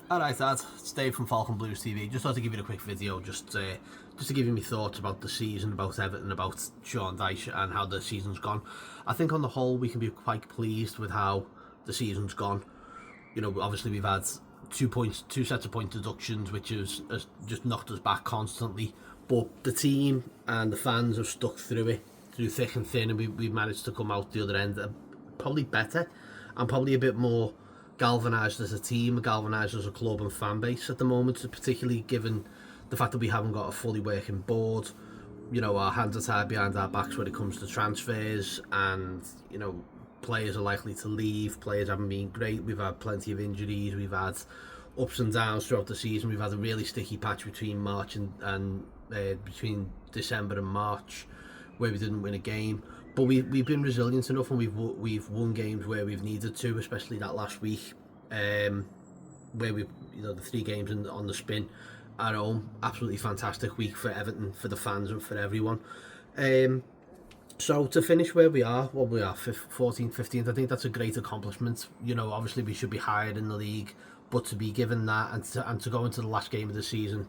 Alright, Dad, it's Dave from Falcon Blues TV. Just thought to give you a quick video, just to give you my thoughts about the season, about Everton, about Sean Dyche and how the season's gone. I think on the whole we can be quite pleased with how the season's gone. You know, obviously we've had 2 points, two sets of point deductions, which has just knocked us back constantly. But the team and the fans have stuck through it, through thick and thin, and we've managed to come out the other end probably better and probably a bit more galvanised as a team, galvanised as a club and fan base at the moment, particularly given the fact that we haven't got a fully working board. You know, our hands are tied behind our backs when it comes to transfers, and you know, players are likely to leave. Players haven't been great. We've had plenty of injuries. We've had ups and downs throughout the season. We've had a really sticky patch between March and between December and March, where we didn't win a game. But we've been resilient enough, and we've won games where we've needed to, especially that last week, where the 3 games on the spin at home. Absolutely fantastic week for Everton, for the fans, and for everyone. So to finish where we are, 14th, 15th, I think that's a great accomplishment. You know, obviously we should be higher in the league, but to be given that and to go into the last game of the season,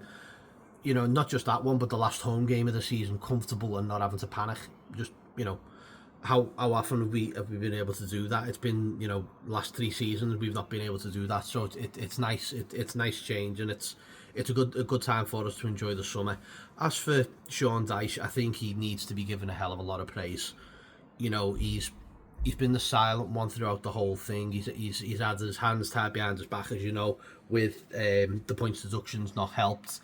you know, not just that one, but the last home game of the season, comfortable and not having to panic. Just, you know, how often have we been able to do that? It's been, you know, last 3 seasons we've not been able to do that. So it's nice. It's nice change, and it's a good time for us to enjoy the summer. As for Sean Dyche, I think he needs to be given a hell of a lot of praise. You know, he's been the silent one throughout the whole thing. He's had his hands tied behind his back, as you know, with the points deductions not helped.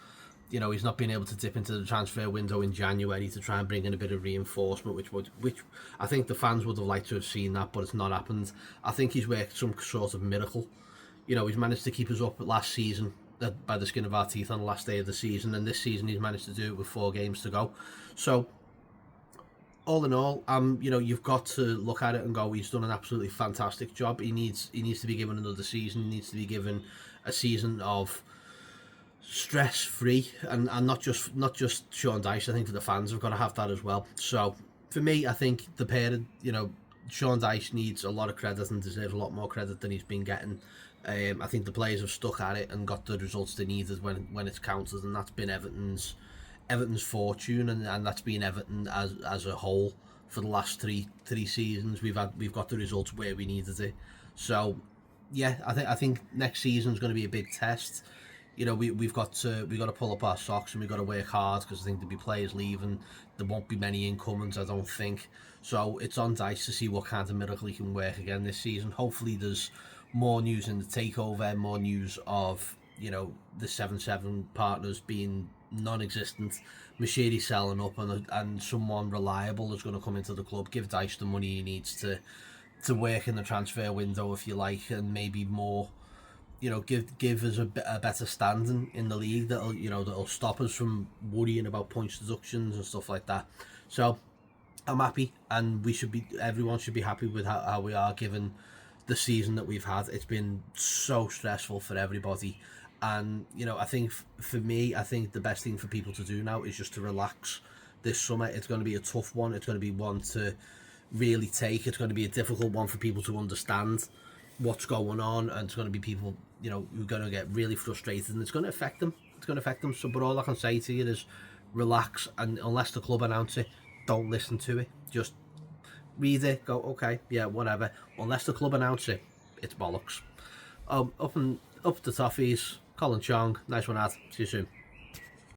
You know, he's not been able to dip into the transfer window in January to try and bring in a bit of reinforcement, which I think the fans would have liked to have seen that, but it's not happened. I think he's worked some sort of miracle. You know, he's managed to keep us up last season by the skin of our teeth on the last day of the season, and this season he's managed to do it with 4 games to go. So, all in all, you know, you've got to look at it and go, he's done an absolutely fantastic job. He needs to be given another season. He needs to be given a season of stress-free, and not just Sean Dyche. I think the fans have got to have that as well. So for me, I think the pair, you know, Sean Dyche needs a lot of credit and deserves a lot more credit than he's been getting. I think the players have stuck at it and got the results they needed when it's counted, and that's been Everton's fortune, and that's been Everton as a whole for the last three seasons. We've got the results where we needed it. So yeah, I think next season's going to be a big test. You know, we've got to pull up our socks, and we've got to work hard, because I think there'll be players leaving. There won't be many incomings, I don't think. So it's on Dyche to see what kind of miracle he can work again this season. Hopefully there's more news in the takeover, more news of, you know, the 7-7 partners being non-existent, Machiri selling up, and someone reliable is going to come into the club, give Dyche the money he needs to work in the transfer window, if you like, and maybe more. You know, give us a better standing in the league that'll stop us from worrying about points deductions and stuff like that. So I'm happy, and everyone should be happy with how we are, given the season that we've had. It's been so stressful for everybody, and you know, I think for me, I think the best thing for people to do now is just to relax this summer. It's going to be a tough one. It's going to be one to really take. It's going to be a difficult one for people to understand what's going on, and it's going to be people, you know, who are going to get really frustrated, and it's going to affect them. So, but all I can say to you is relax, and unless the club announce it, don't listen to it. Just read it, go, okay, yeah, whatever. Unless the club announce it, it's bollocks. Up the toffees, Colin Chong, nice one, Ad. See you soon.